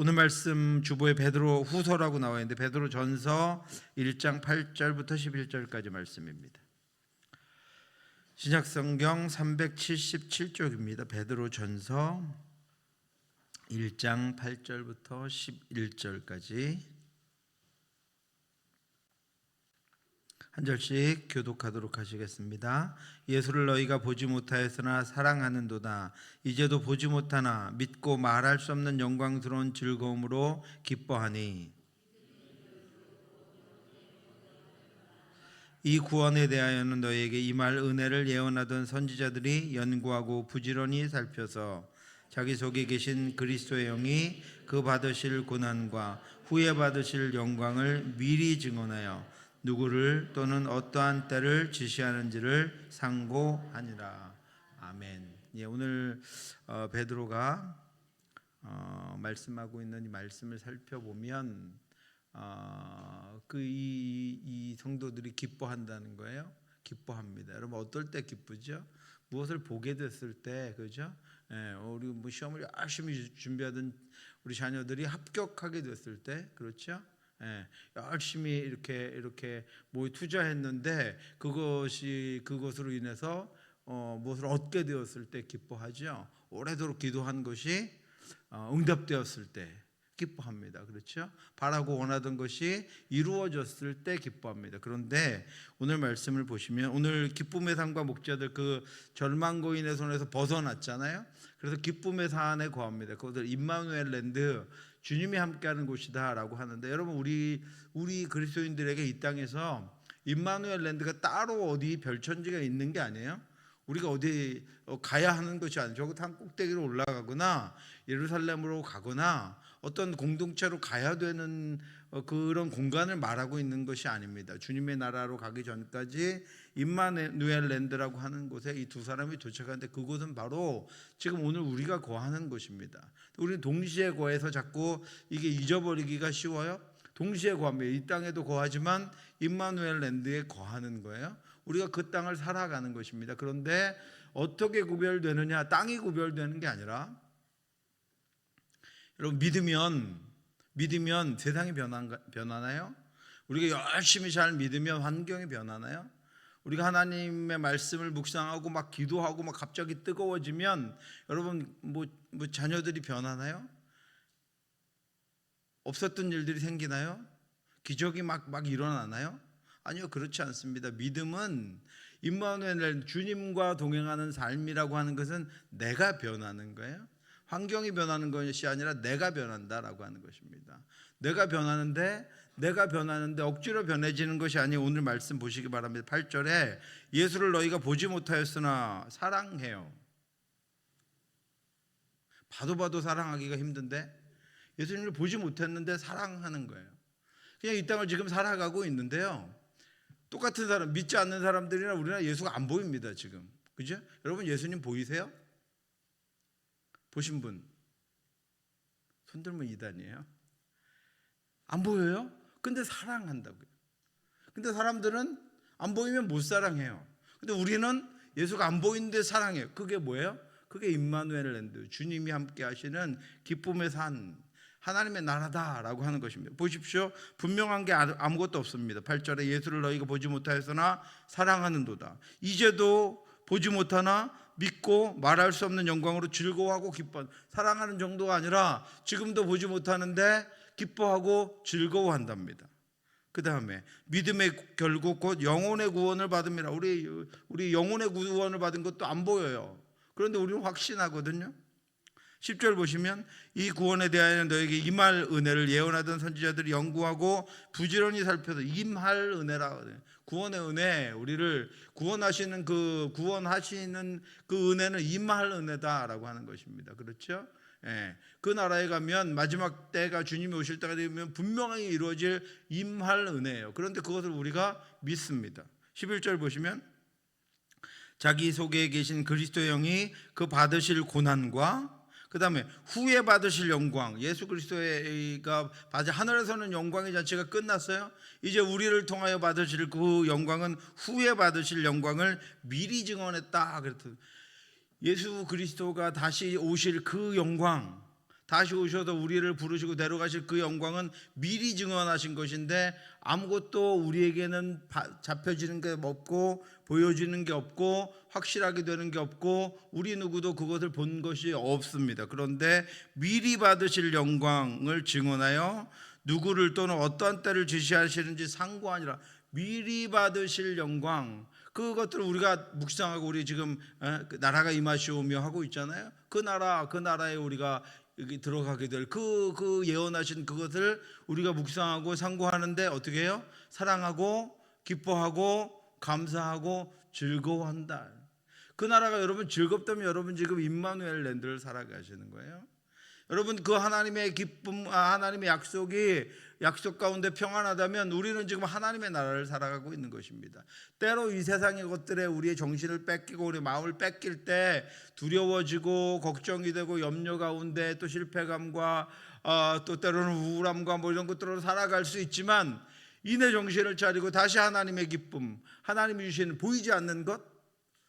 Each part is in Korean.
오늘 말씀 주보에 베드로 후서라고 나와 있는데 베드로 전서 1장 8절부터 11절까지 말씀입니다. 신약성경 377쪽입니다. 베드로 전서 1장 8절부터 11절까지 한 절씩 교독하도록 하시겠습니다. 예수를 너희가 보지 못하였으나 사랑하는도다. 이제도 보지 못하나 믿고 말할 수 없는 영광스러운 즐거움으로 기뻐하니 이 구원에 대하여는 너희에게 임할 은혜를 예언하던 선지자들이 연구하고 부지런히 살펴서 자기 속에 계신 그리스도의 영이 그 받으실 고난과 후에 받으실 영광을 미리 증언하여 누구를 또는 어떠한 때를 지시하는지를 상고하니라. 아멘. 예, 오늘 베드로가 말씀하고 있는 이 말씀을 살펴보면 이 성도들이 기뻐한다는 거예요. 기뻐합니다. 여러분 어떨 때 기쁘죠? 무엇을 보게 됐을 때, 그죠? 예, 우리 뭐 시험을 열심히 준비하던 우리 자녀들이 합격하게 됐을 때, 그렇죠? 예, 열심히 이렇게 뭐 투자했는데 그것으로 인해서 무엇을 얻게 되었을 때 기뻐하죠. 오래도록 기도한 것이 응답되었을 때 기뻐합니다. 그렇죠? 바라고 원하던 것이 이루어졌을 때 기뻐합니다. 그런데 오늘 말씀을 보시면 오늘 기쁨의 산과 목자들 그 절망거인의 손에서 벗어났잖아요. 그래서 기쁨의 산에 거합니다. 그것을 임마누엘 랜드, 주님이 함께하는 곳이다라고 하는데, 여러분 우리 그리스도인들에게 이 땅에서 임마누엘 랜드가 따로 어디 별천지가 있는 게 아니에요. 우리가 어디 가야 하는 것이 아니죠. 저 산 꼭대기로 올라가거나 예루살렘으로 가거나 어떤 공동체로 가야 되는 그런 공간을 말하고 있는 것이 아닙니다. 주님의 나라로 가기 전까지 임마누엘 랜드라고 하는 곳에 이 두 사람이 도착하는데, 그곳은 바로 지금 오늘 우리가 거하는 곳입니다. 우리는 동시에 거해서 자꾸 이게 잊어버리기가 쉬워요. 동시에 거합니다. 이 땅에도 거하지만 임마누엘 랜드에 거하는 거예요. 우리가 그 땅을 살아가는 것입니다. 그런데 어떻게 구별되느냐? 땅이 구별되는 게 아니라, 여러분 믿으면 세상이 변하나요? 우리가 열심히 잘 믿으면 환경이 변하나요? 우리가 하나님의 말씀을 묵상하고 막 기도하고 막 갑자기 뜨거워지면 여러분 뭐 자녀들이 변하나요? 없었던 일들이 생기나요? 기적이 막 일어나나요? 아니요, 그렇지 않습니다. 믿음은 임마누엘, 주님과 동행하는 삶이라고 하는 것은 내가 변하는 거예요. 환경이 변하는 것이 아니라 내가 변한다라고 하는 것입니다. 내가 변하는데 억지로 변해지는 것이 아니에요. 오늘 말씀 보시기 바랍니다. 8절에 예수를 너희가 보지 못하였으나 사랑해요. 봐도 사랑하기가 힘든데, 예수님을 보지 못했는데 사랑하는 거예요. 그냥 이 땅을 지금 살아가고 있는데요, 똑같은 사람, 믿지 않는 사람들이나 우리나 예수가 안 보입니다 지금. 그죠? 여러분 예수님 보이세요? 보신 분 손들면 이단이에요. 안 보여요? 근데 사랑한다고요. 근데 사람들은 안 보이면 못 사랑해요. 근데 우리는 예수가 안 보이는데 사랑해요. 그게 뭐예요? 그게 임마누엘 랜드, 주님이 함께 하시는 기쁨의 산, 하나님의 나라다라고 하는 것입니다. 보십시오. 분명한 게 아무것도 없습니다. 8절에 예수를 너희가 보지 못하였으나 사랑하는도다. 이제도 보지 못하나 믿고 말할 수 없는 영광으로 즐거워하고 기뻐. 사랑하는 정도가 아니라 지금도 보지 못하는데 기뻐하고 즐거워한답니다. 그 다음에 믿음의 결국 곧 영혼의 구원을 받음이라. 우리 영혼의 구원을 받은 것도 안 보여요. 그런데 우리는 확신하거든요. 10절 보시면 이 구원에 대하여 너에게 임할 은혜를 예언하던 선지자들이 연구하고 부지런히 살펴서, 임할 은혜라. 구원의 은혜, 우리를 구원하시는 그 은혜는 임할 은혜다라고 하는 것입니다. 그렇죠? 예, 그 나라에 가면 마지막 때가 주님이 오실 때가 되면 분명히 이루어질 임할 은혜예요. 그런데 그것을 우리가 믿습니다. 11절 보시면 자기 속에 계신 그리스도의 영이 그 받으실 고난과 그 다음에 후에 받으실 영광, 예수 그리스도가 하늘에서는 영광의 자체가 끝났어요. 이제 우리를 통하여 받으실 그 영광은 후에 받으실 영광을 미리 증언했다. 그랬더니 예수 그리스도가 다시 오실 그 영광, 다시 오셔서 우리를 부르시고 데려가실 그 영광은 미리 증언하신 것인데 아무것도 우리에게는 잡혀지는 게 없고 보여지는 게 없고 확실하게 되는 게 없고 우리 누구도 그것을 본 것이 없습니다. 그런데 미리 받으실 영광을 증언하여 누구를 또는 어떠한 때를 지시하시는지 상고하니라. 미리 받으실 영광, 그것들을 우리가 묵상하고 우리 지금 나라가 임하시오며 하고 있잖아요. 그 나라에 우리가 여기 들어가게 될 그 예언하신 그것을 우리가 묵상하고 상고하는데 어떻게 해요? 사랑하고 기뻐하고 감사하고 즐거워한다. 그 나라가 여러분 즐겁다면 여러분 지금 임마누엘 랜드를 살아가시는 거예요. 여러분 그 하나님의 기쁨, 하나님의 약속이 약속 가운데 평안하다면 우리는 지금 하나님의 나라를 살아가고 있는 것입니다. 때로 이 세상의 것들에 우리의 정신을 뺏기고 우리 마음을 뺏길 때 두려워지고 걱정이 되고 염려 가운데 또 실패감과 또 때로는 우울함과 뭐 이런 것들로 살아갈 수 있지만 이내 정신을 차리고 다시 하나님의 기쁨, 하나님이 주시는 보이지 않는 것,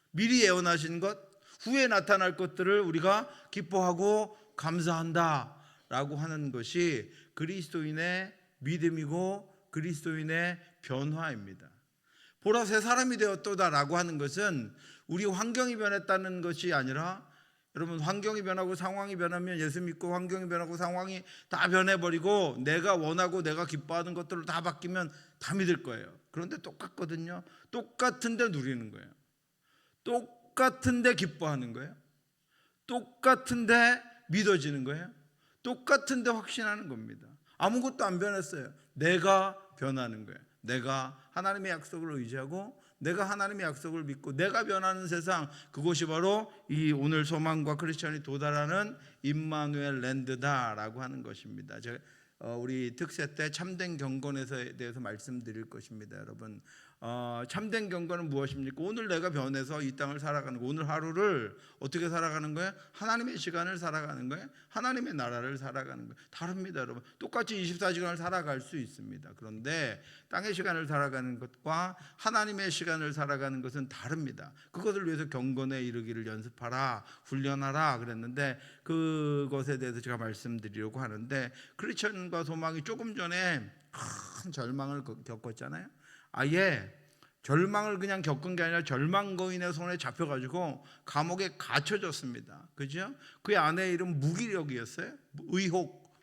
미리 예언하신 것, 후에 나타날 것들을 우리가 기뻐하고 감사한다라고 하는 것이 그리스도인의 믿음이고 그리스도인의 변화입니다. 보라 새 사람이 되었도다라고 하는 것은 우리 환경이 변했다는 것이 아니라 여러분 환경이 변하고 상황이 변하면 예수 믿고 환경이 변하고 상황이 다 변해버리고 내가 원하고 내가 기뻐하는 것들로 다 바뀌면 다 믿을 거예요. 그런데 똑같거든요. 똑같은데 누리는 거예요. 똑같은데 기뻐하는 거예요. 똑같은데 믿어지는 거예요. 똑같은데 확신하는 겁니다. 아무것도 안 변했어요. 내가 변하는 거예요. 내가 하나님의 약속을 의지하고 내가 하나님의 약속을 믿고 내가 변하는 세상, 그것이 바로 이 오늘 소망과 크리스천이 도달하는 임마누엘 랜드다라고 하는 것입니다. 제가 우리 특세 때 참된 경건에 대해서 말씀드릴 것입니다. 여러분 참된 경건은 무엇입니까? 오늘 내가 변해서 이 땅을 살아가는 거, 오늘 하루를 어떻게 살아가는 거예요? 하나님의 시간을 살아가는 거예요? 하나님의 나라를 살아가는 거예요? 다릅니다. 여러분 똑같이 24시간을 살아갈 수 있습니다. 그런데 땅의 시간을 살아가는 것과 하나님의 시간을 살아가는 것은 다릅니다. 그것을 위해서 경건에 이르기를 연습하라, 훈련하라 그랬는데 그것에 대해서 제가 말씀드리려고 하는데, 크리스천과 소망이 조금 전에 큰 절망을 겪었잖아요. 아예 절망을 그냥 겪은 게 아니라 절망거인의 손에 잡혀가지고 감옥에 갇혀졌습니다. 그죠? 그 안에 이름 무기력이었어요.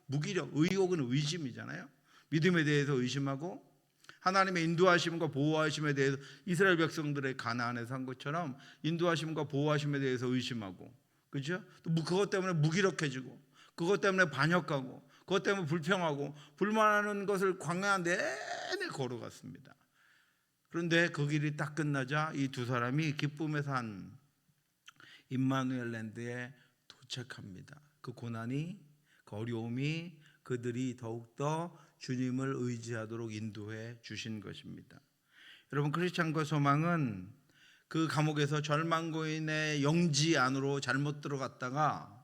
무기력. 의혹은 의심이잖아요. 믿음에 대해서 의심하고 하나님의 인도하심과 보호하심에 대해서 이스라엘 백성들의 가나안에서 한 것처럼 인도하심과 보호하심에 대해서 의심하고, 그죠? 또 그것 때문에 무기력해지고, 그것 때문에 반역하고, 그것 때문에 불평하고 불만하는 것을 광야 내내 걸어갔습니다. 그런데 그 길이 딱 끝나자 이 두 사람이 기쁨의 산 임마누엘 랜드에 도착합니다. 그 고난이, 그 어려움이 그들이 더욱더 주님을 의지하도록 인도해 주신 것입니다. 여러분 크리스찬과 소망은 그 감옥에서 절망거인의 영지 안으로 잘못 들어갔다가,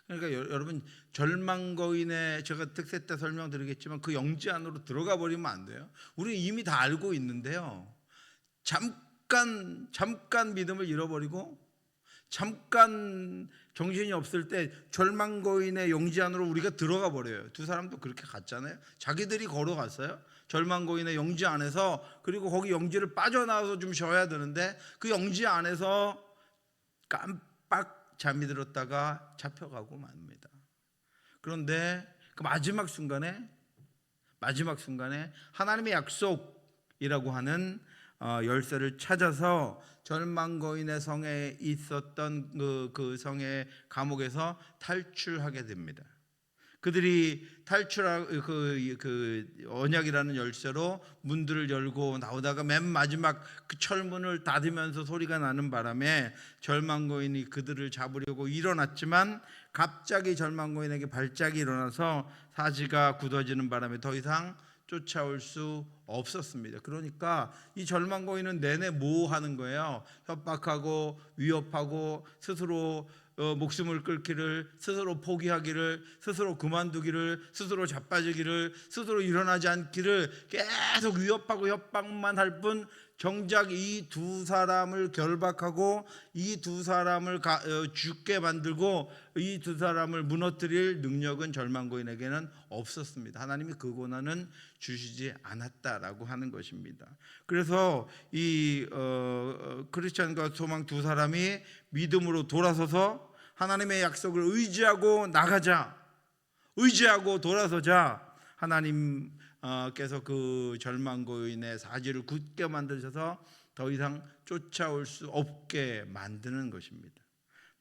그러니까 여러분 절망거인의, 제가 특세 때 설명드리겠지만 그 영지 안으로 들어가 버리면 안 돼요. 우리는 이미 다 알고 있는데요, 잠깐 믿음을 잃어버리고 잠깐 정신이 없을 때 절망거인의 영지 안으로 우리가 들어가 버려요. 두 사람도 그렇게 갔잖아요. 자기들이 걸어갔어요. 절망거인의 영지 안에서. 그리고 거기 영지를 빠져나와서 좀 쉬어야 되는데 그 영지 안에서 깜빡 잠이 들었다가 잡혀가고 맙니다. 그런데 그 마지막 순간에 하나님의 약속이라고 하는 열쇠를 찾아서 절망거인의 성에 있었던 그 성의 감옥에서 탈출하게 됩니다. 그들이 탈출한 그 언약이라는 열쇠로 문들을 열고 나오다가 맨 마지막 그 철문을 닫으면서 소리가 나는 바람에 절망거인이 그들을 잡으려고 일어났지만 갑자기 절망거인에게 발작이 일어나서 사지가 굳어지는 바람에 더 이상 쫓아올 수 없었습니다. 그러니까 이 절망거인은 내내 뭐 하는 거예요? 협박하고 위협하고 스스로 목숨을 끊기를, 스스로 포기하기를, 스스로 그만두기를, 스스로 자빠지기를, 스스로 일어나지 않기를 계속 위협하고 협박만 할 뿐 정작 이 두 사람을 결박하고 이 두 사람을 죽게 만들고 이 두 사람을 무너뜨릴 능력은 절망고인에게는 없었습니다. 하나님이 그 고난은 주시지 않았다라고 하는 것입니다. 그래서 이 크리스찬과 소망 두 사람이 믿음으로 돌아서서 하나님의 약속을 의지하고 나가자, 의지하고 돌아서자 하나님께서 그 절망고인의 사지를 굳게 만드셔서 더 이상 쫓아올 수 없게 만드는 것입니다.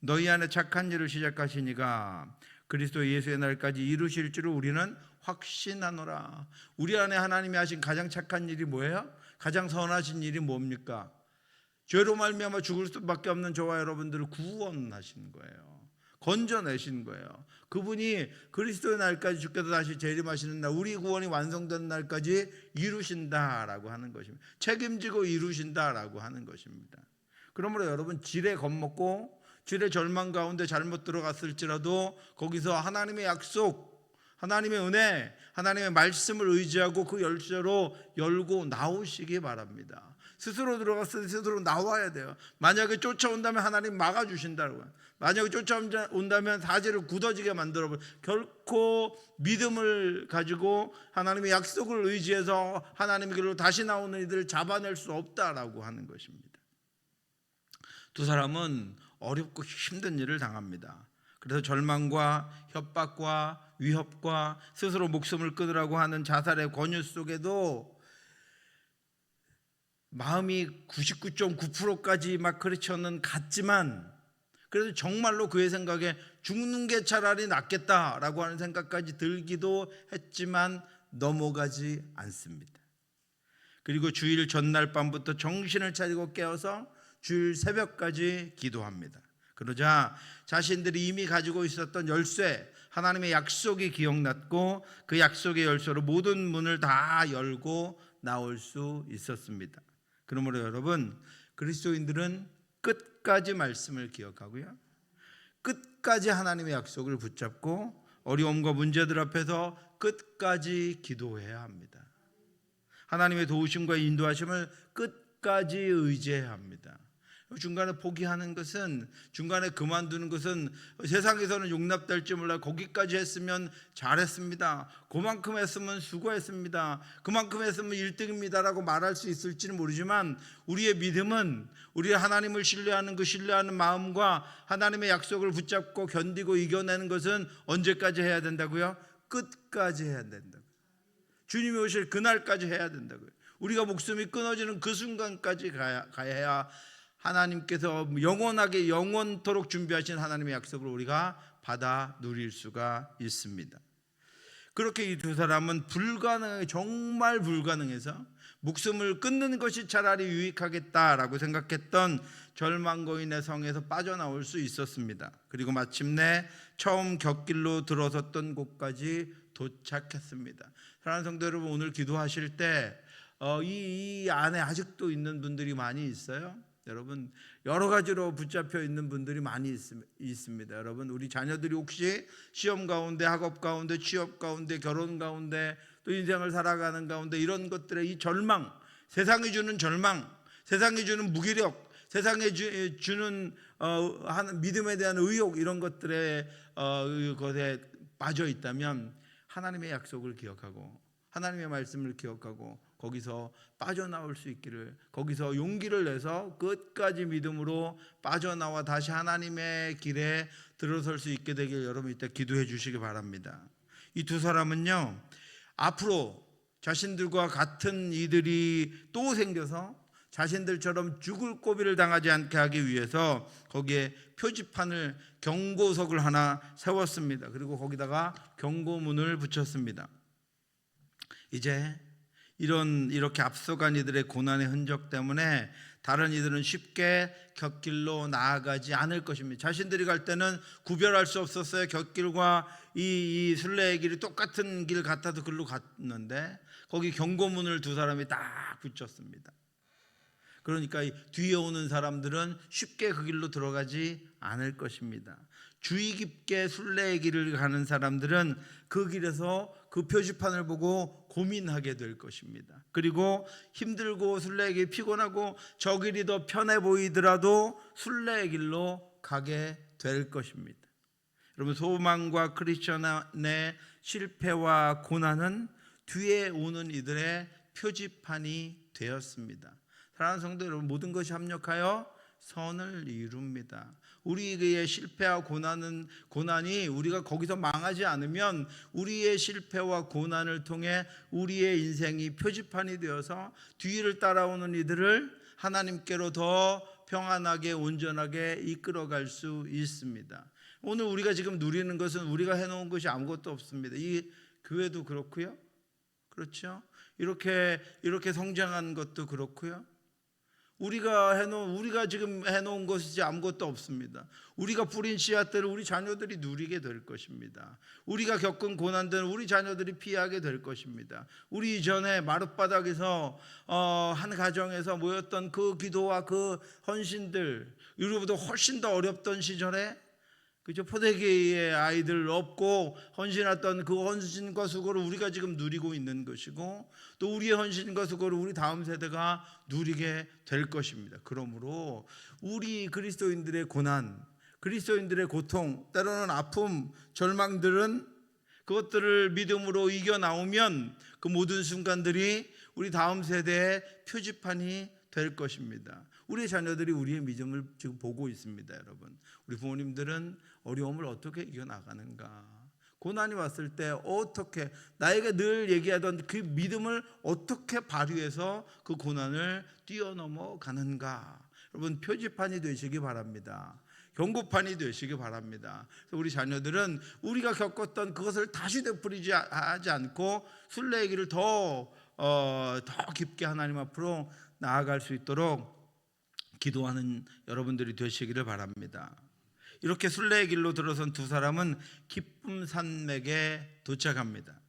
너희 안에 착한 일을 시작하시니가 그리스도 예수의 날까지 이루실 줄을 우리는 확신하노라. 우리 안에 하나님이 하신 가장 착한 일이 뭐예요? 가장 선하신 일이 뭡니까? 죄로 말미암아 죽을 수밖에 없는 저와 여러분들을 구원하신 거예요. 건져내신 거예요. 그분이 그리스도의 날까지 주께서 다시 재림하시는 날, 우리 구원이 완성된 날까지 이루신다라고 하는 것입니다. 책임지고 이루신다라고 하는 것입니다. 그러므로 여러분, 지레 겁먹고 지레 절망 가운데 잘못 들어갔을지라도 거기서 하나님의 약속, 하나님의 은혜, 하나님의 말씀을 의지하고 그 열쇠로 열고 나오시기 바랍니다. 스스로 들어갔을 때 스스로 나와야 돼요. 만약에 쫓아온다면 하나님 막아주신다고요. 만약에 쫓아온다면 사지를 굳어지게 만들어버려요. 결코 믿음을 가지고 하나님의 약속을 의지해서 하나님의 길로 다시 나오는 이들을 잡아낼 수 없다라고 하는 것입니다. 두 사람은 어렵고 힘든 일을 당합니다. 그래서 절망과 협박과 위협과 스스로 목숨을 끊으라고 하는 자살의 권유 속에도 마음이 99.9%까지 막 그렇지는 같지만 그래도 정말로 그의 생각에 죽는 게 차라리 낫겠다라고 하는 생각까지 들기도 했지만 넘어가지 않습니다. 그리고 주일 전날 밤부터 정신을 차리고 깨어서 주일 새벽까지 기도합니다. 그러자 자신들이 이미 가지고 있었던 열쇠, 하나님의 약속이 기억났고 그 약속의 열쇠로 모든 문을 다 열고 나올 수 있었습니다. 그러므로 여러분, 그리스도인들은 끝까지 말씀을 기억하고요, 끝까지 하나님의 약속을 붙잡고 어려움과 문제들 앞에서 끝까지 기도해야 합니다. 하나님의 도우심과 인도하심을 끝까지 의지해야 합니다. 중간에 포기하는 것은, 중간에 그만두는 것은 세상에서는 용납될지 몰라 거기까지 했으면 잘했습니다, 그만큼 했으면 수고했습니다, 그만큼 했으면 1등입니다라고 말할 수 있을지는 모르지만 우리의 믿음은 우리의 하나님을 신뢰하는 그 신뢰하는 마음과 하나님의 약속을 붙잡고 견디고 이겨내는 것은 언제까지 해야 된다고요? 끝까지 해야 된다고요. 주님이 오실 그날까지 해야 된다고요. 우리가 목숨이 끊어지는 그 순간까지 가야 하나님께서 영원하게 영원토록 준비하신 하나님의 약속을 우리가 받아 누릴 수가 있습니다. 그렇게 이 두 사람은 정말 불가능해서 목숨을 끊는 것이 차라리 유익하겠다라고 생각했던 절망고인의 성에서 빠져나올 수 있었습니다. 그리고 마침내 처음 곁길로 들어섰던 곳까지 도착했습니다. 사랑하는 성도 여러분, 오늘 기도하실 때 이 안에 아직도 있는 분들이 많이 있어요. 여러분, 여러 가지로 붙잡혀 있는 분들이 많이 있습니다. 여러분, 우리 자녀들이 혹시 시험 가운데, 학업 가운데, 취업 가운데, 결혼 가운데, 또 인생을 살아가는 가운데 이런 것들의 이 절망, 세상이 주는 절망, 세상이 주는 무기력, 세상에 주는 믿음에 대한 의욕, 이런 것들에 것에 빠져 있다면 하나님의 약속을 기억하고 하나님의 말씀을 기억하고 거기서 빠져나올 수 있기를, 거기서 용기를 내서 끝까지 믿음으로 빠져나와 다시 하나님의 길에 들어설 수 있게 되길 여러분 이때 기도해 주시기 바랍니다. 이 두 사람은요, 앞으로 자신들과 같은 이들이 또 생겨서 자신들처럼 죽을 고비를 당하지 않게 하기 위해서 거기에 표지판을, 경고석을 하나 세웠습니다. 그리고 거기다가 경고문을 붙였습니다. 이제 이렇게 앞서간 이들의 고난의 흔적 때문에 다른 이들은 쉽게 곁길로 나아가지 않을 것입니다. 자신들이 갈 때는 구별할 수 없었어요. 곁길과 이 순례의 길이 똑같은 길 같아도 글로 갔는데 거기 경고문을 두 사람이 딱 붙였습니다. 그러니까 뒤에 오는 사람들은 쉽게 그 길로 들어가지 않을 것입니다. 주의 깊게 순례의 길을 가는 사람들은 그 길에서 그 표지판을 보고 고민하게 될 것입니다. 그리고 힘들고 순례의 길 피곤하고 저 길이 더 편해 보이더라도 순례의 길로 가게 될 것입니다. 여러분, 소망과 크리스천의 실패와 고난은 뒤에 오는 이들의 표지판이 되었습니다. 사랑하는 성도 여러분, 모든 것이 합력하여 선을 이룹니다. 우리의 실패와 고난이 우리가 거기서 망하지 않으면 우리의 실패와 고난을 통해 우리의 인생이 표지판이 되어서 뒤를 따라오는 이들을 하나님께로 더 평안하게 온전하게 이끌어갈 수 있습니다. 오늘 우리가 지금 누리는 것은 우리가 해놓은 것이 아무것도 없습니다. 이 교회도 그렇고요, 그렇죠? 이렇게 성장한 것도 그렇고요. 우리가 지금 해놓은 것이 아무것도 없습니다. 우리가 뿌린 씨앗들을 우리 자녀들이 누리게 될 것입니다. 우리가 겪은 고난들은 우리 자녀들이 피하게 될 것입니다. 우리 이전에 마룻바닥에서 한 가정에서 모였던 그 기도와 그 헌신들, 우리보다 훨씬 더 어렵던 시절에 그죠? 포대기의 아이들 없고 헌신했던 그 헌신과 수고를 우리가 지금 누리고 있는 것이고, 또 우리의 헌신과 수고를 우리 다음 세대가 누리게 될 것입니다. 그러므로 우리 그리스도인들의 고난, 그리스도인들의 고통, 때로는 아픔, 절망들은 그것들을 믿음으로 이겨 나오면 그 모든 순간들이 우리 다음 세대의 표지판이 될 것입니다. 우리 자녀들이 우리의 믿음을 지금 보고 있습니다. 여러분, 우리 부모님들은 어려움을 어떻게 이겨나가는가, 고난이 왔을 때 어떻게, 나에게 늘 얘기하던 그 믿음을 어떻게 발휘해서 그 고난을 뛰어넘어 가는가. 여러분, 표지판이 되시기 바랍니다. 경고판이 되시기 바랍니다. 우리 자녀들은 우리가 겪었던 그것을 다시 되풀이지 하지 않고 순례의 길을 더 깊게 하나님 앞으로 나아갈 수 있도록 기도하는 여러분들이 되시기를 바랍니다. 이렇게 순례의 길로 들어선 두 사람은 기쁨 산맥에 도착합니다.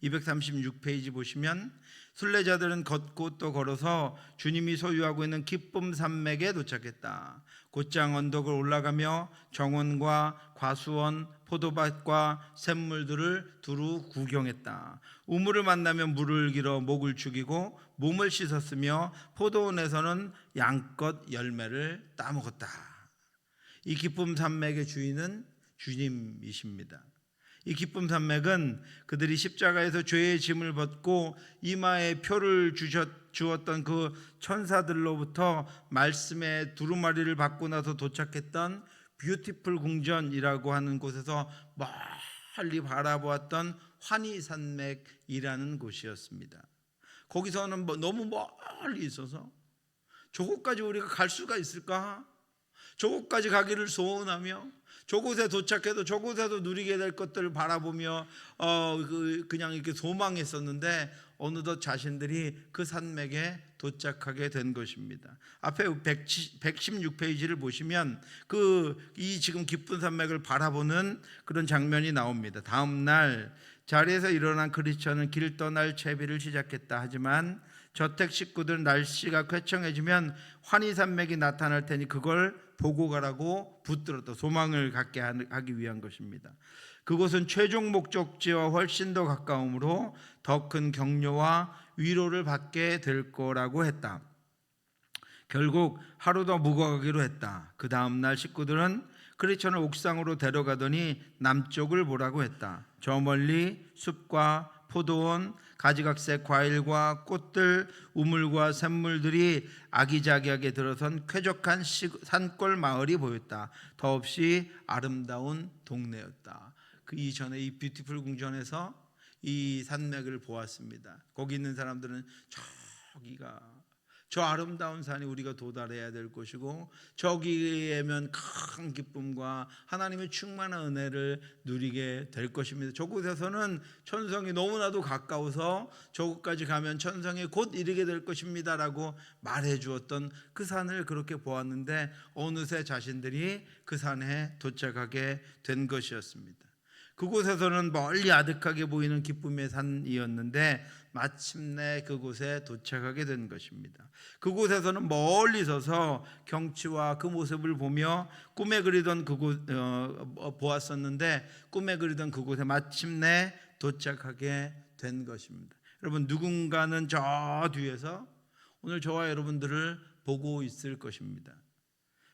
236페이지 보시면 순례자들은 걷고 또 걸어서 주님이 소유하고 있는 기쁨 산맥에 도착했다. 곧장 언덕을 올라가며 정원과 과수원, 포도밭과 샘물들을 두루 구경했다. 우물을 만나면 물을 길어 목을 죽이고 몸을 씻었으며 포도원에서는 양껏 열매를 따먹었다. 이 기쁨 산맥의 주인은 주님이십니다. 이 기쁨 산맥은 그들이 십자가에서 죄의 짐을 벗고 이마에 표를 주었던 그 천사들로부터 말씀의 두루마리를 받고 나서 도착했던 뷰티풀 궁전이라고 하는 곳에서 멀리 바라보았던 환희산맥이라는 곳이었습니다. 거기서는 너무 멀리 있어서 저곳까지 우리가 갈 수가 있을까? 저곳까지 가기를 소원하며 저곳에 도착해도 저곳에서 누리게 될 것들을 바라보며 그냥 이렇게 소망했었는데 어느덧 자신들이 그 산맥에 도착하게 된 것입니다. 앞에 116페이지를 보시면 이 지금 기쁜 산맥을 바라보는 그런 장면이 나옵니다. 다음 날 자리에서 일어난 크리스천은 길 떠날 채비를 시작했다. 하지만 저택 식구들은 날씨가 쾌청해지면 환희산맥이 나타날 테니 그걸 보고 가라고 붙들었다. 소망을 갖게 하기 위한 것입니다. 그곳은 최종 목적지와 훨씬 더 가까우므로 더 큰 격려와 위로를 받게 될 거라고 했다. 결국 하루 더 묵어가기로 했다. 그 다음 날 식구들은 크리스천을 옥상으로 데려가더니 남쪽을 보라고 했다. 저 멀리 숲과 포도원, 가지각색 과일과 꽃들, 우물과 샘물들이 아기자기하게 들어선 쾌적한 산골 마을이 보였다. 더없이 아름다운 동네였다. 그 이전에 이 뷰티풀 궁전에서 이 산맥을 보았습니다. 거기 있는 사람들은 저 아름다운 산이 우리가 도달해야 될 것이고 저기에면 큰 기쁨과 하나님의 충만한 은혜를 누리게 될 것입니다. 저곳에서는 천성이 너무나도 가까워서 저곳까지 가면 천성에 곧 이르게 될 것입니다 라고 말해 주었던 그 산을 그렇게 보았는데 어느새 자신들이 그 산에 도착하게 된 것이었습니다. 그곳에서는 멀리 아득하게 보이는 기쁨의 산이었는데 마침내 그곳에 도착하게 된 것입니다. 그곳에서는 멀리 서서 경치와 그 모습을 보며 꿈에 그리던 그곳 보았었는데 꿈에 그리던 그곳에 마침내 도착하게 된 것입니다. 여러분, 누군가는 저 뒤에서 오늘 저와 여러분들을 보고 있을 것입니다.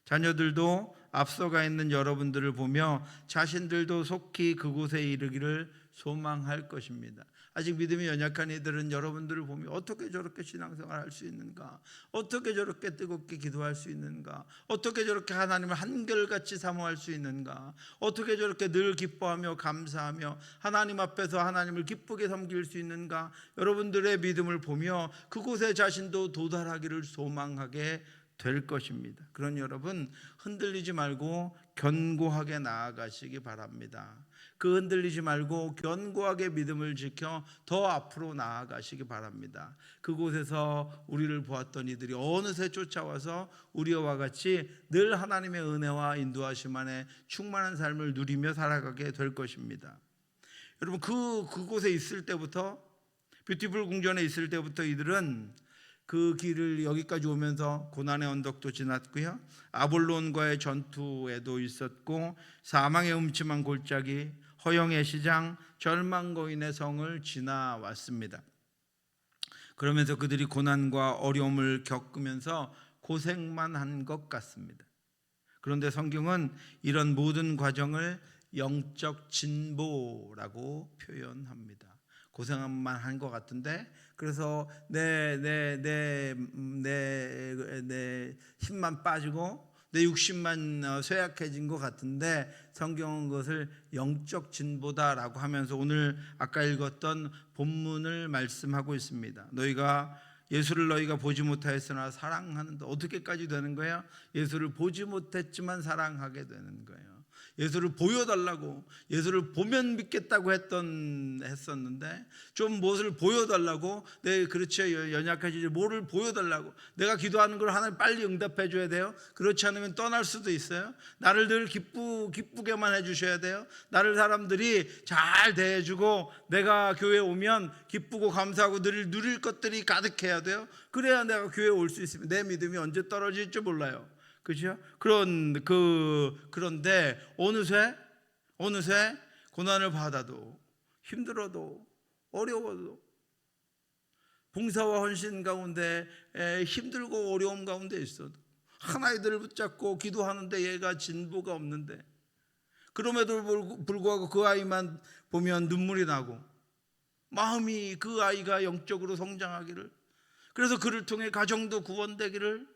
자녀들도 앞서가 있는 여러분들을 보며 자신들도 속히 그곳에 이르기를 소망할 것입니다. 아직 믿음이 연약한 이들은 여러분들을 보며 어떻게 저렇게 신앙생활 할 수 있는가, 어떻게 저렇게 뜨겁게 기도할 수 있는가, 어떻게 저렇게 하나님을 한결같이 사모할 수 있는가, 어떻게 저렇게 늘 기뻐하며 감사하며 하나님 앞에서 하나님을 기쁘게 섬길 수 있는가, 여러분들의 믿음을 보며 그곳에 자신도 도달하기를 소망하게 될 것입니다. 그러니 여러분, 흔들리지 말고 견고하게 나아가시기 바랍니다. 그 흔들리지 말고 견고하게 믿음을 지켜 더 앞으로 나아가시기 바랍니다. 그곳에서 우리를 보았던 이들이 어느새 쫓아와서 우리와 같이 늘 하나님의 은혜와 인도하심 안에 충만한 삶을 누리며 살아가게 될 것입니다. 여러분, 그곳에 있을 때부터, 뷰티풀 궁전에 있을 때부터 이들은 그 길을 여기까지 오면서 고난의 언덕도 지났고요, 아볼론과의 전투에도 있었고, 사망의 음침한 골짜기, 허영의 시장, 절망거인의 성을 지나왔습니다. 그러면서 그들이 고난과 어려움을 겪으면서 고생만 한 것 같습니다. 그런데 성경은 이런 모든 과정을 영적 진보라고 표현합니다. 고생만 한 것 같은데, 그래서 내 힘만 빠지고 내 육신만 쇠약해진 것 같은데, 성경은 그것을 영적 진보다라고 하면서 오늘 아까 읽었던 본문을 말씀하고 있습니다. 예수를 너희가 보지 못하였으나 사랑하는다. 어떻게까지 되는 거야? 예수를 보지 못했지만 사랑하게 되는 거예요. 예수를 보여달라고, 예수를 보면 믿겠다고 했었는데, 좀 무엇을 보여달라고, 그렇지, 연약해지지, 뭐를 보여달라고, 내가 기도하는 걸 하나님 빨리 응답해 줘야 돼요. 그렇지 않으면 떠날 수도 있어요. 나를 늘 기쁘게만 해주셔야 돼요. 나를 사람들이 잘 대해주고 내가 교회에 오면 기쁘고 감사하고 누릴 것들이 가득해야 돼요. 그래야 내가 교회에 올 수 있습니다. 내 믿음이 언제 떨어질지 몰라요. 그죠? 그런데 어느새 고난을 받아도, 힘들어도, 어려워도, 봉사와 헌신 가운데 힘들고 어려움 가운데 있어도 하나이들을 붙잡고 기도하는데 얘가 진보가 없는데, 그럼에도 불구하고 그 아이만 보면 눈물이 나고 마음이 그 아이가 영적으로 성장하기를, 그래서 그를 통해 가정도 구원되기를,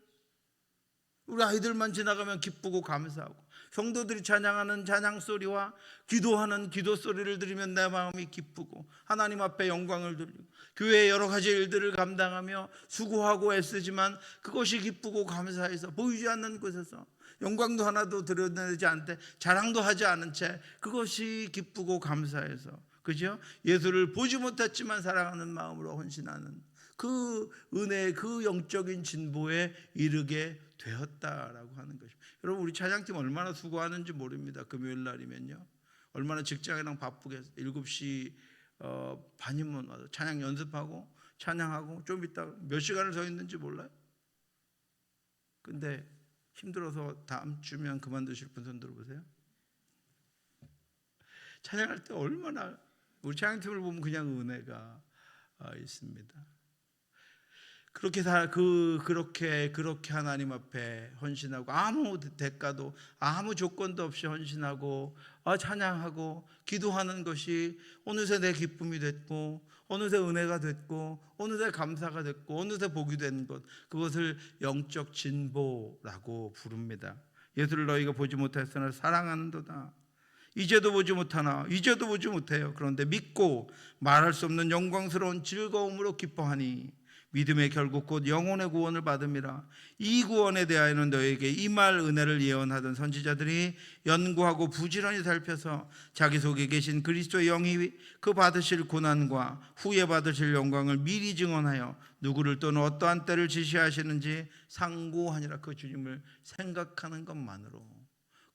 우리 아이들만 지나가면 기쁘고 감사하고, 성도들이 찬양하는 찬양 소리와 기도하는 기도 소리를 들으면 내 마음이 기쁘고 하나님 앞에 영광을 돌리고, 교회의 여러 가지 일들을 감당하며 수고하고 애쓰지만 그것이 기쁘고 감사해서 보이지 않는 곳에서 영광도 하나도 드러내지 않되 자랑도 하지 않은 채 그것이 기쁘고 감사해서, 그죠? 예수를 보지 못했지만 사랑하는 마음으로 헌신하는 그 은혜의 그 영적인 진보에 이르게 되었다라고 하는 것입니다. 여러분, 우리 찬양팀 얼마나 수고하는지 모릅니다. 금요일 날이면요, 얼마나 직장이랑 바쁘게 7시 반이면 와서 찬양 연습하고 찬양하고 좀 있다가 몇 시간을 서 있는지 몰라요. 근데 힘들어서 다음 주면 그만두실 분 손 들어보세요. 찬양할 때 얼마나, 우리 찬양팀을 보면 그냥 은혜가 있습니다. 그렇게 하나님 앞에 헌신하고, 아무 대가도 아무 조건도 없이 헌신하고 찬양하고 기도하는 것이 어느새 내 기쁨이 됐고, 어느새 은혜가 됐고, 어느새 감사가 됐고, 어느새 복이 된 것, 그것을 영적 진보라고 부릅니다. 예수를 너희가 보지 못했으나 사랑하는도다. 이제도 보지 못하나, 이제도 보지 못해요. 그런데 믿고 말할 수 없는 영광스러운 즐거움으로 기뻐하니 믿음의 결국 곧 영혼의 구원을 받음이라. 이 구원에 대하여는 너에게 이 말 은혜를 예언하던 선지자들이 연구하고 부지런히 살펴서 자기 속에 계신 그리스도의 영이 그 받으실 고난과 후에 받으실 영광을 미리 증언하여 누구를 또는 어떠한 때를 지시하시는지 상고하니라. 그 주님을 생각하는 것만으로,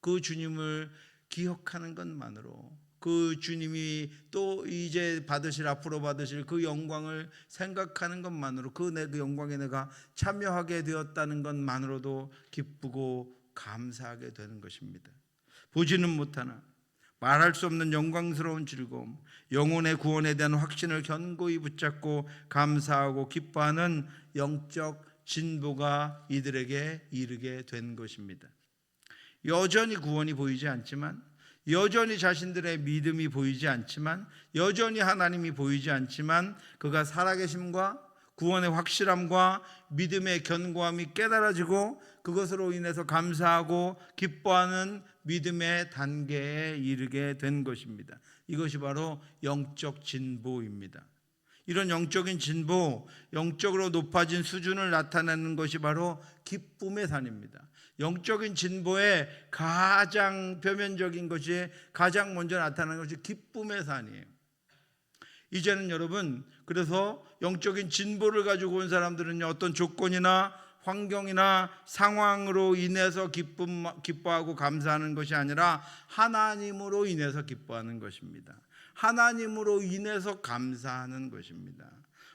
그 주님을 기억하는 것만으로 그 주님이 또 이제 앞으로 받으실 그 영광을 생각하는 것만으로 그 영광에 내가 참여하게 되었다는 것만으로도 기쁘고 감사하게 되는 것입니다. 보지는 못하나 말할 수 없는 영광스러운 즐거움, 영혼의 구원에 대한 확신을 견고히 붙잡고 감사하고 기뻐하는 영적 진보가 이들에게 이르게 된 것입니다. 여전히 구원이 보이지 않지만, 여전히 자신들의 믿음이 보이지 않지만, 여전히 하나님이 보이지 않지만 그가 살아계심과 구원의 확실함과 믿음의 견고함이 깨달아지고 그것으로 인해서 감사하고 기뻐하는 믿음의 단계에 이르게 된 것입니다. 이것이 바로 영적 진보입니다. 이런 영적인 진보, 영적으로 높아진 수준을 나타내는 것이 바로 기쁨의 산입니다. 영적인 진보의 가장 표면적인 것이 가장 먼저 나타나는 것이 기쁨의 산이에요. 이제는 여러분, 그래서 영적인 진보를 가지고 온 사람들은요, 어떤 조건이나 환경이나 상황으로 인해서 기뻐하고 감사하는 것이 아니라 하나님으로 인해서 기뻐하는 것입니다. 하나님으로 인해서 감사하는 것입니다.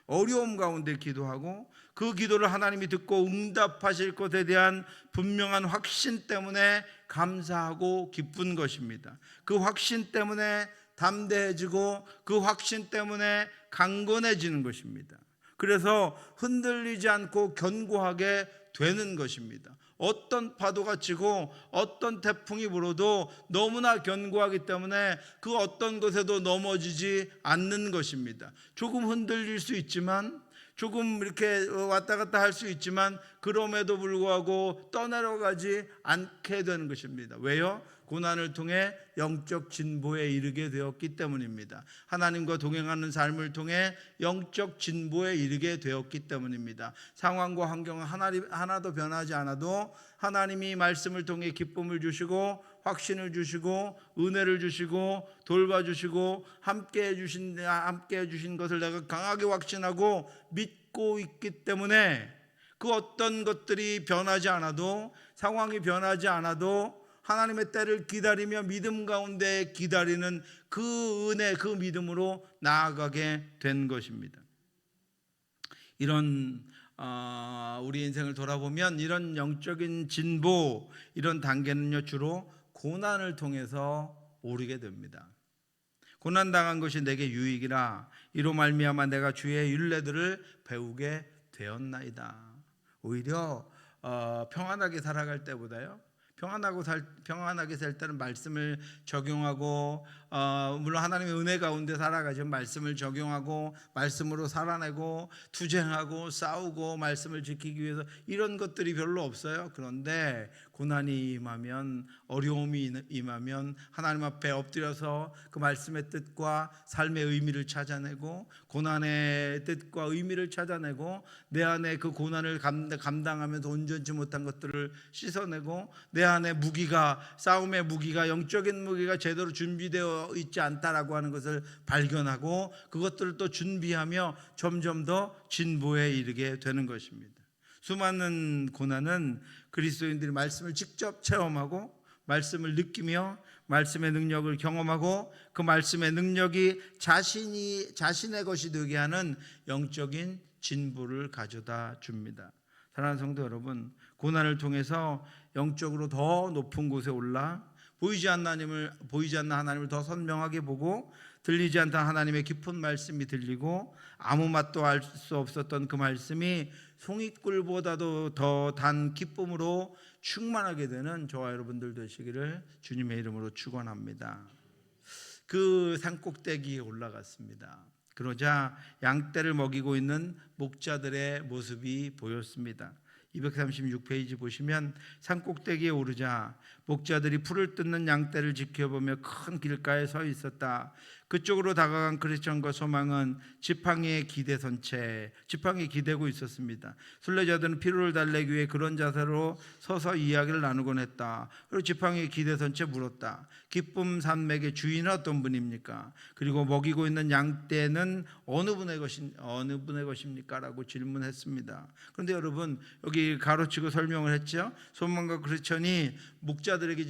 어려움 가운데 기도하고 그 기도를 하나님이 듣고 응답하실 것에 대한 분명한 확신 때문에 감사하고 기쁜 것입니다. 그 확신 때문에 담대해지고 그 확신 때문에 강건해지는 것입니다. 그래서 흔들리지 않고 견고하게 되는 것입니다. 어떤 파도가 치고 어떤 태풍이 불어도 너무나 견고하기 때문에 그 어떤 것에도 넘어지지 않는 것입니다. 조금 흔들릴 수 있지만, 조금 이렇게 왔다 갔다 할 수 있지만 그럼에도 불구하고 떠내려가지 않게 되는 것입니다. 왜요? 고난을 통해 영적 진보에 이르게 되었기 때문입니다. 하나님과 동행하는 삶을 통해 영적 진보에 이르게 되었기 때문입니다. 상황과 환경은 하나도 변하지 않아도 하나님이 말씀을 통해 기쁨을 주시고 확신을 주시고 은혜를 주시고 돌봐주시고 함께 해주신 것을 내가 강하게 확신하고 믿고 있기 때문에 그 어떤 것들이 변하지 않아도, 상황이 변하지 않아도 하나님의 때를 기다리며 믿음 가운데 기다리는 그 은혜, 그 믿음으로 나아가게 된 것입니다. 이런 우리 인생을 돌아보면 이런 영적인 진보, 이런 단계는요, 주로 고난을 통해서 오르게 됩니다. 고난당한 것이 내게 유익이라 이로 말미암아 내가 주의 율례들을 배우게 되었나이다. 오히려 평안하게 살아갈 때보다요, 평안하게 살 때는 말씀을 적용하고, 물론 하나님의 은혜 가운데 살아가지만 말씀을 적용하고 말씀으로 살아내고 투쟁하고 싸우고 말씀을 지키기 위해서 이런 것들이 별로 없어요. 그런데 고난이 임하면, 어려움이 임하면 하나님 앞에 엎드려서 그 말씀의 뜻과 삶의 의미를 찾아내고, 고난의 뜻과 의미를 찾아내고, 내 안에 그 고난을 감당하면서 온전치 못한 것들을 씻어내고, 내 안에 무기가, 싸움의 무기가, 영적인 무기가 제대로 준비되어 있지 않다라고 하는 것을 발견하고 그것들을 또 준비하며 점점 더 진보에 이르게 되는 것입니다. 수많은 고난은 그리스도인들이 말씀을 직접 체험하고 말씀을 느끼며 말씀의 능력을 경험하고 그 말씀의 능력이 자신의 것이 되게 하는 영적인 진보를 가져다 줍니다. 사랑하는 성도 여러분, 고난을 통해서 영적으로 더 높은 곳에 올라 보이지 않는 하나님을 더 선명하게 보고, 들리지 않던 하나님의 깊은 말씀이 들리고, 아무 맛도 알 수 없었던 그 말씀이 송이꿀보다도 더 단 기쁨으로 충만하게 되는 저와 여러분들 되시기를 주님의 이름으로 축원합니다. 그 산꼭대기에 올라갔습니다. 그러자 양떼를 먹이고 있는 목자들의 모습이 보였습니다. 236페이지 보시면 산꼭대기에 오르자 목자들이 풀을 뜯는 양떼를 지켜보며 큰 길가에 서 있었다. 그쪽으로 다가간 크리스천과 소망은 지팡이에 기대고 있었습니다. 순례자들은 피로를 달래기 위해 그런 자세로 서서 이야기를 나누곤 했다. 그리고 지팡이에 기대선 채 물었다. 기쁨 산맥의 주인은 어떤 분입니까? 그리고 먹이고 있는 양떼는 어느 분의 것입니까? 라고 질문했습니다. 그런데 여러분, 여기 가로치고 설명을 했죠. 소망과 크리스천이 목자들에게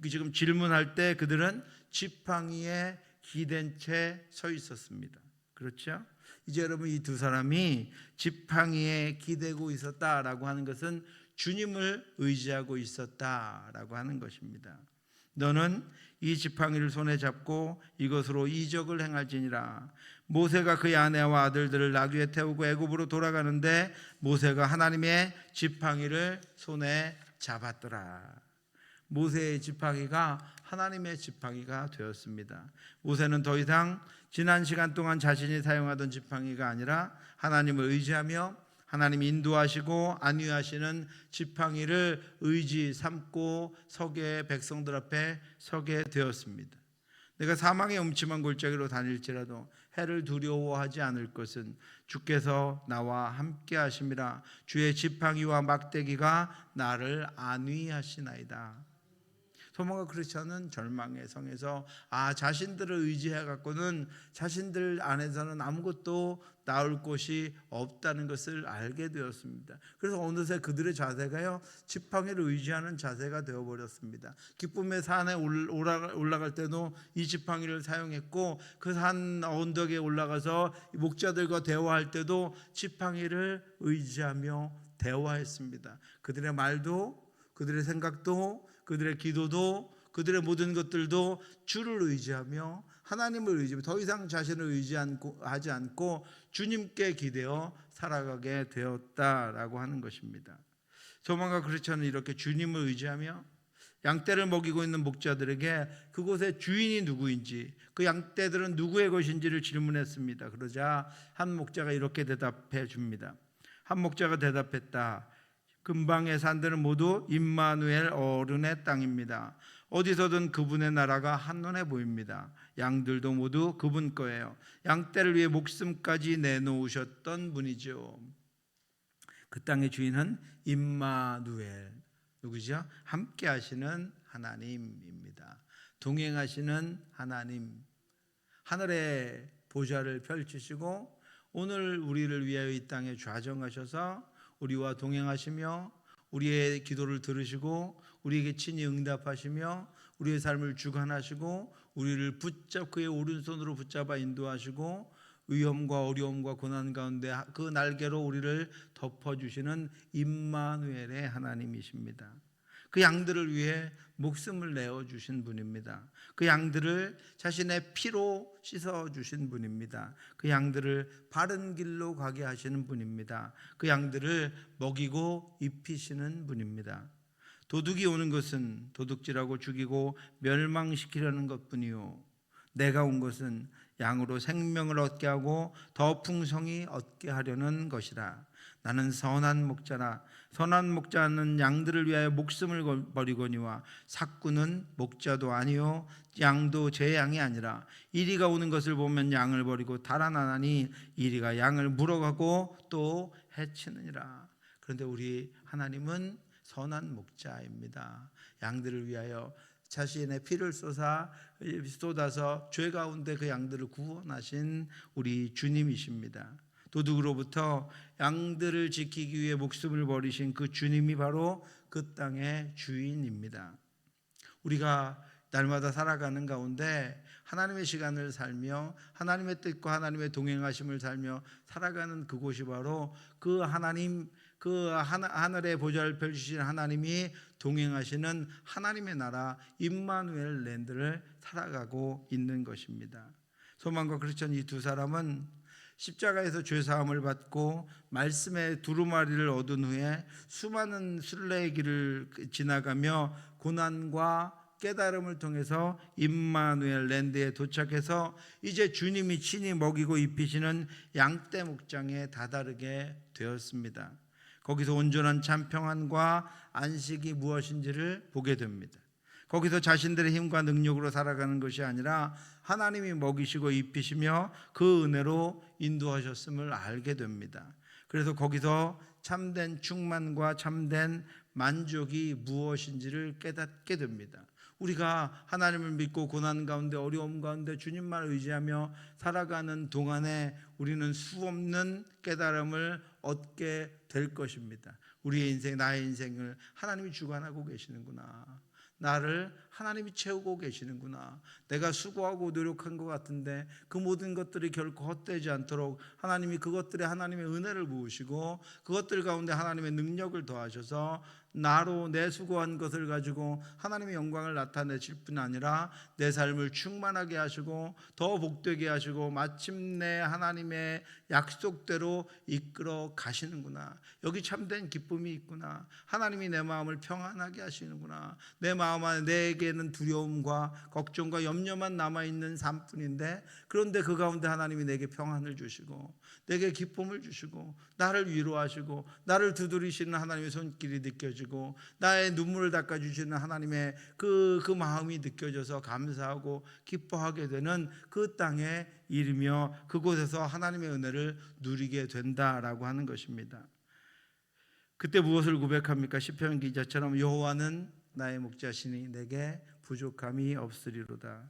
지금 질문할 때 그들은 지팡이에 기댄 채 서 있었습니다. 그렇죠? 이제 여러분, 이 두 사람이 지팡이에 기대고 있었다라고 하는 것은 주님을 의지하고 있었다라고 하는 것입니다. 너는 이 지팡이를 손에 잡고 이것으로 이적을 행할지니라. 모세가 그의 아내와 아들들을 나귀에 태우고 애굽으로 돌아가는데 모세가 하나님의 지팡이를 손에 잡았더라. 모세의 지팡이가 하나님의 지팡이가 되었습니다. 모세는 더 이상 지난 시간 동안 자신이 사용하던 지팡이가 아니라 하나님을 의지하며 하나님이 인도하시고 안위하시는 지팡이를 의지 삼고 서게 백성들 앞에 서게 되었습니다. 내가 사망의 음침한 골짜기로 다닐지라도 해를 두려워하지 않을 것은 주께서 나와 함께 하심이라. 주의 지팡이와 막대기가 나를 안위하시나이다. 소망과 크리스천은 절망의 성에서 자신들을 의지해 갖고는 자신들 안에서는 아무것도 나올 곳이 없다는 것을 알게 되었습니다. 그래서 어느새 그들의 자세가요, 지팡이를 의지하는 자세가 되어버렸습니다. 기쁨의 산에 올라갈 때도 이 지팡이를 사용했고, 그 산 언덕에 올라가서 목자들과 대화할 때도 지팡이를 의지하며 대화했습니다. 그들의 말도, 그들의 생각도, 그들의 기도도, 그들의 모든 것들도 주를 의지하며 하나님을 의지하며 더 이상 자신을 의지하지 않고 주님께 기대어 살아가게 되었다라고 하는 것입니다. 소망과 크리스천은 이렇게 주님을 의지하며 양떼를 먹이고 있는 목자들에게 그곳의 주인이 누구인지, 그 양떼들은 누구의 것인지를 질문했습니다. 그러자 한 목자가 이렇게 대답해 줍니다. 한 목자가 대답했다. 근방의 산들은 모두 임마누엘 어른의 땅입니다. 어디서든 그분의 나라가 한눈에 보입니다. 양들도 모두 그분 거예요. 양떼를 위해 목숨까지 내놓으셨던 분이죠. 그 땅의 주인은 임마누엘, 누구죠? 함께 하시는 하나님입니다. 동행하시는 하나님, 하늘의 보좌를 펼치시고 오늘 우리를 위하여 이 땅에 좌정하셔서 우리와 동행하시며 우리의 기도를 들으시고 우리에게 친히 응답하시며 우리의 삶을 주관하시고 우리를 그의 오른손으로 붙잡아 인도하시고 위험과 어려움과 고난 가운데 그 날개로 우리를 덮어주시는 임마누엘의 하나님이십니다. 그 양들을 위해 목숨을 내어주신 분입니다. 그 양들을 자신의 피로 씻어주신 분입니다. 그 양들을 바른 길로 가게 하시는 분입니다. 그 양들을 먹이고 입히시는 분입니다. 도둑이 오는 것은 도둑질하고 죽이고 멸망시키려는 것뿐이요, 내가 온 것은 양으로 생명을 얻게 하고 더 풍성히 얻게 하려는 것이라. 나는 선한 목자라. 선한 목자는 양들을 위하여 목숨을 버리거니와 삭구는 목자도 아니요 양도 제 양이 아니라 이리가 오는 것을 보면 양을 버리고 달아나나니 이리가 양을 물어가고 또 해치느니라. 그런데 우리 하나님은 선한 목자입니다. 양들을 위하여 자신의 피를 쏟아서 죄 가운데 그 양들을 구원하신 우리 주님이십니다. 도둑으로부터 양들을 지키기 위해 목숨을 버리신 그 주님이 바로 그 땅의 주인입니다. 우리가 날마다 살아가는 가운데 하나님의 시간을 살며 하나님의 뜻과 하나님의 동행하심을 살며 살아가는 그곳이 바로 그 하나님, 그 하늘의 보좌를 펼치신 하나님이 동행하시는 하나님의 나라 임마누엘 랜드를 살아가고 있는 것입니다. 소망과 크리스천 이 두 사람은 십자가에서 죄사함을 받고 말씀의 두루마리를 얻은 후에 수많은 순례의 길을 지나가며 고난과 깨달음을 통해서 임마누엘 랜드에 도착해서 이제 주님이 친히 먹이고 입히시는 양떼 목장에 다다르게 되었습니다. 거기서 온전한 참 평안과 안식이 무엇인지를 보게 됩니다. 거기서 자신들의 힘과 능력으로 살아가는 것이 아니라 하나님이 먹이시고 입히시며 그 은혜로 인도하셨음을 알게 됩니다. 그래서 거기서 참된 충만과 참된 만족이 무엇인지를 깨닫게 됩니다. 우리가 하나님을 믿고 고난 가운데 어려움 가운데 주님만 의지하며 살아가는 동안에 우리는 수없는 깨달음을 얻게 될 것입니다. 우리의 인생, 나의 인생을 하나님이 주관하고 계시는구나. 나를 하나님이 채우고 계시는구나. 내가 수고하고 노력한 것 같은데 그 모든 것들이 결코 헛되지 않도록 하나님이 그것들에 하나님의 은혜를 부으시고 그것들 가운데 하나님의 능력을 더하셔서 나로 내 수고한 것을 가지고 하나님의 영광을 나타내실 뿐 아니라 내 삶을 충만하게 하시고 더 복되게 하시고 마침내 하나님의 약속대로 이끌어 가시는구나. 여기 참된 기쁨이 있구나. 하나님이 내 마음을 평안하게 하시는구나. 내 마음 안에 내게는 두려움과 걱정과 염려만 남아있는 삶뿐인데 그런데 그 가운데 하나님이 내게 평안을 주시고 내게 기쁨을 주시고 나를 위로하시고 나를 두드리시는 하나님의 손길이 느껴지고 나의 눈물을 닦아주시는 하나님의 그 마음이 느껴져서 감사하고 기뻐하게 되는 그 땅에 이르며 그곳에서 하나님의 은혜를 누리게 된다라고 하는 것입니다. 그때 무엇을 고백합니까? 시편 기자처럼 여호와는 나의 목자시니 내게 부족함이 없으리로다.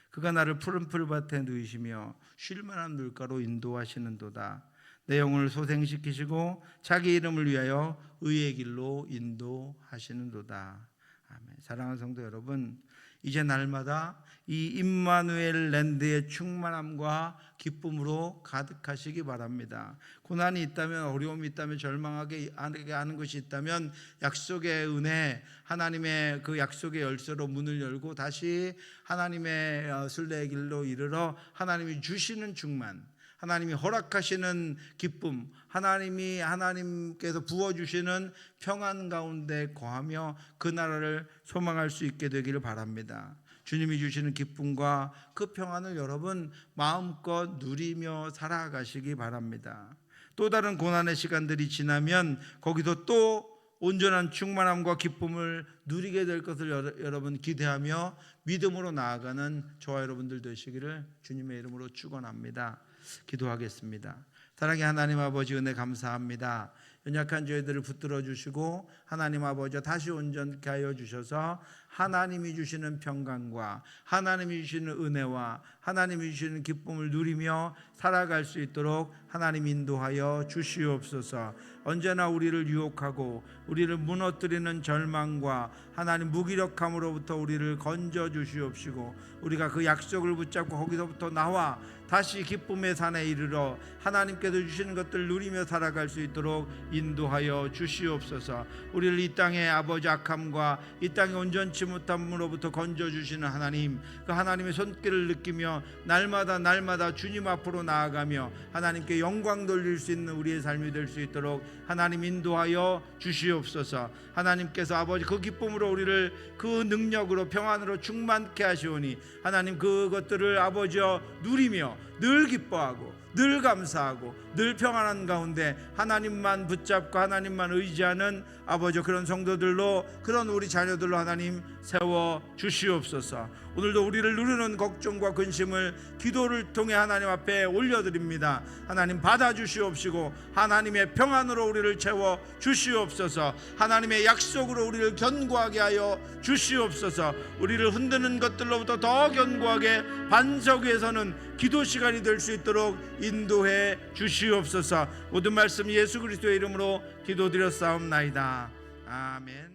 그가 나를 푸른 풀밭에 누이시며 쉴 만한 물가로 인도하시는도다. 내 영혼을 소생시키시고 자기 이름을 위하여 의의 길로 인도하시는도다. 아멘. 사랑하는 성도 여러분, 이제 날마다 이 임마누엘 랜드의 충만함과 기쁨으로 가득하시기 바랍니다. 고난이 있다면, 어려움이 있다면, 절망하게 하는 것이 있다면 약속의 은혜, 하나님의 그 약속의 열쇠로 문을 열고 다시 하나님의 순례의 길로 이르러 하나님이 주시는 충만, 하나님이 허락하시는 기쁨, 하나님께서 부어주시는 평안 가운데 거하며 그 나라를 소망할 수 있게 되기를 바랍니다. 주님이 주시는 기쁨과 그 평안을 여러분 마음껏 누리며 살아가시기 바랍니다. 또 다른 고난의 시간들이 지나면 거기서 또 온전한 충만함과 기쁨을 누리게 될 것을 여러분 기대하며 믿음으로 나아가는 저와 여러분들 되시기를 주님의 이름으로 축원합니다. 기도하겠습니다. 사랑의 하나님 아버지, 은혜 감사합니다. 연약한 저희들을 붙들어 주시고 하나님 아버지 다시 온전케 하여 주셔서 하나님이 주시는 평강과 하나님이 주시는 은혜와 하나님이 주시는 기쁨을 누리며 살아갈 수 있도록 하나님 인도하여 주시옵소서. 언제나 우리를 유혹하고 우리를 무너뜨리는 절망과 하나님 무기력함으로부터 우리를 건져 주시옵시고 우리가 그 약속을 붙잡고 거기서부터 나와 다시 기쁨의 산에 이르러 하나님께서 주시는 것들을 누리며 살아갈 수 있도록 인도하여 주시옵소서. 우리를 이 땅의 아버지 악함과 이 땅의 온전치 못함으로부터 건져주시는 하나님, 그 하나님의 손길을 느끼며 날마다 주님 앞으로 나아가며 하나님께 영광 돌릴 수 있는 우리의 삶이 될 수 있도록 하나님 인도하여 주시옵소서. 하나님께서 아버지 그 기쁨으로 우리를 그 능력으로 평안으로 충만케 하시오니 하나님 그것들을 아버지여 누리며 늘 기뻐하고 늘 감사하고 늘 평안한 가운데 하나님만 붙잡고 하나님만 의지하는 아버지 그런 성도들로 그런 우리 자녀들로 하나님 세워 주시옵소서. 오늘도 우리를 누르는 걱정과 근심을 기도를 통해 하나님 앞에 올려드립니다. 하나님 받아주시옵시고 하나님의 평안으로 우리를 채워 주시옵소서. 하나님의 약속으로 우리를 견고하게 하여 주시옵소서. 우리를 흔드는 것들로부터 더 견고하게 반석 위에서는 기도 시간이 될 수 있도록 인도해 주시옵소서. 모든 말씀 예수 그리스도의 이름으로 기도드렸사옵나이다. 아멘.